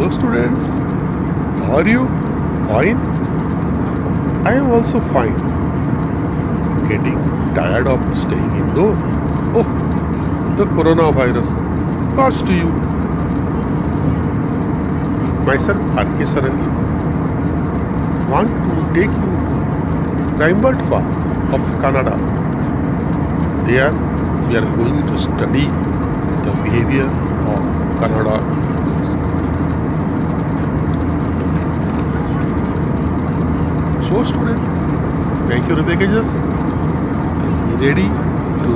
Hello, students. How are you? Fine? I am also fine. Getting tired of staying indoor? Oh, the coronavirus. Gosh to you. Myself, R.K. Sarangi, want to take you to Rhineland of Canada. There, we are going to study the behavior of Canada. So, student, pack your baggages. Be ready to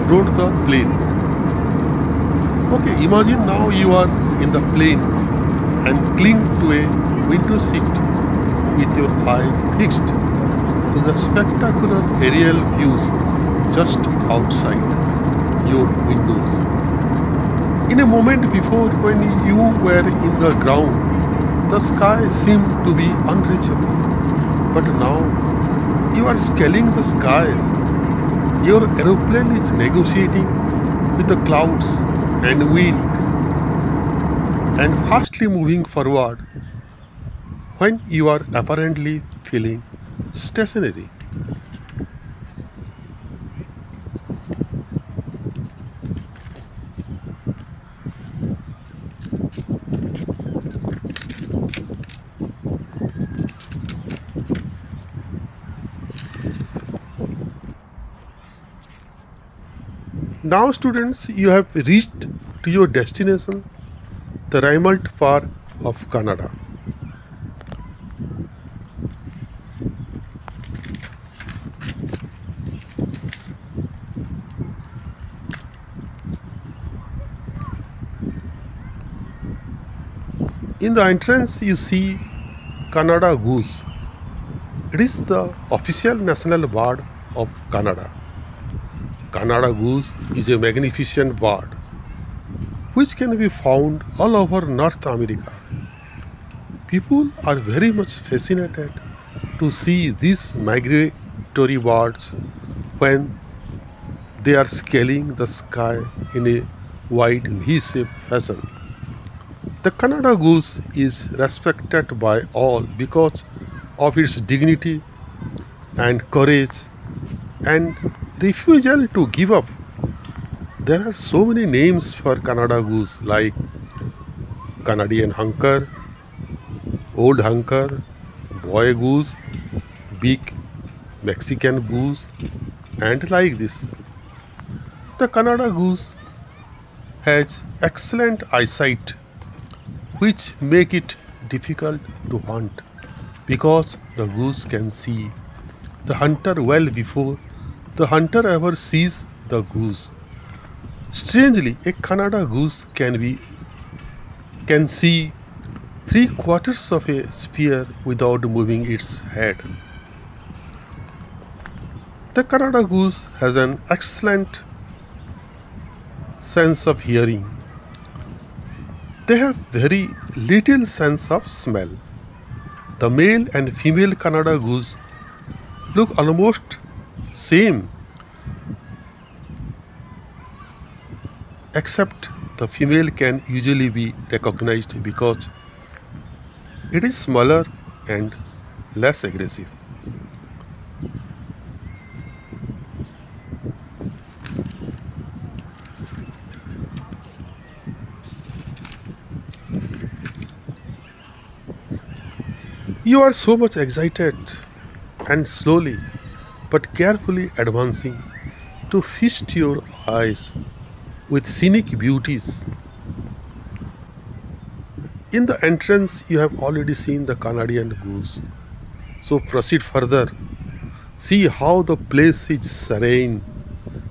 board the plane. Okay, imagine now you are in the plane and cling to a window seat with your eyes fixed to the spectacular aerial views just outside your windows. In a moment before, when you were in the ground, the sky seemed to be unreachable. But now you are scaling the skies. Your aeroplane is negotiating with the clouds and wind and fastly moving forward when you are apparently feeling stationary. Now, students, you have reached to your destination, the Rymalt Park of Canada. In the entrance, you see Canada Goose. It is the official national bird of Canada. Canada Goose is a magnificent bird which can be found all over North America. People are very much fascinated to see these migratory birds when they are scaling the sky in a wide V-shaped fashion. The Canada goose is respected by all because of its dignity and courage and refusal to give up. There are so many names for Canada goose like Canadian hunker, old hunker, boy goose, big Mexican goose, and like this. The Canada goose has excellent eyesight which make it difficult to hunt because the goose can see the hunter well before the hunter ever sees the goose. Strangely, a Canada goose can see three-quarters of a sphere without moving its head. The Canada goose has an excellent sense of hearing. They have very little sense of smell. The male and female Canada goose look almost same except the female can usually be recognized because it is smaller and less aggressive. You are so much excited and slowly but carefully advancing to feast your eyes with scenic beauties. In the entrance, you have already seen the Canadian goose. So proceed further. See how the place is serene,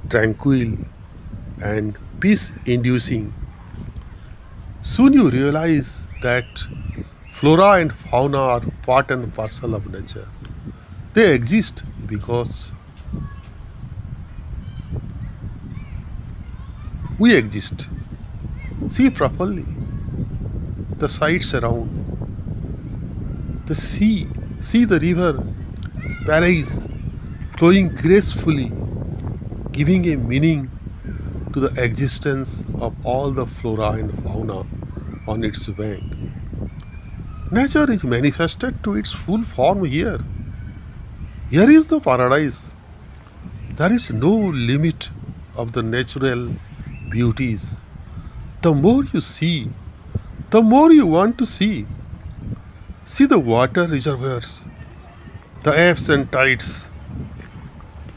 tranquil, and peace inducing. Soon you realize that flora and fauna are part and parcel of nature. They exist because we exist. See properly the sights around, the sea, see the river, valleys flowing gracefully, giving a meaning to the existence of all the flora and fauna on its bank. Nature is manifested to its full form here. Here is the paradise. There is no limit of the natural beauties. The more you see, the more you want to see. See the water reservoirs, the ebbs and tides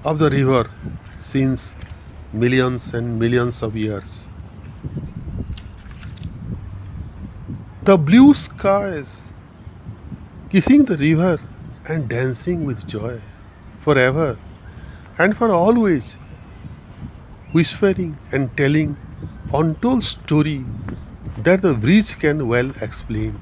of the river since millions and millions of years. The blue skies kissing the river and dancing with joy forever and for always, whispering and telling untold story that the bridge can well explain.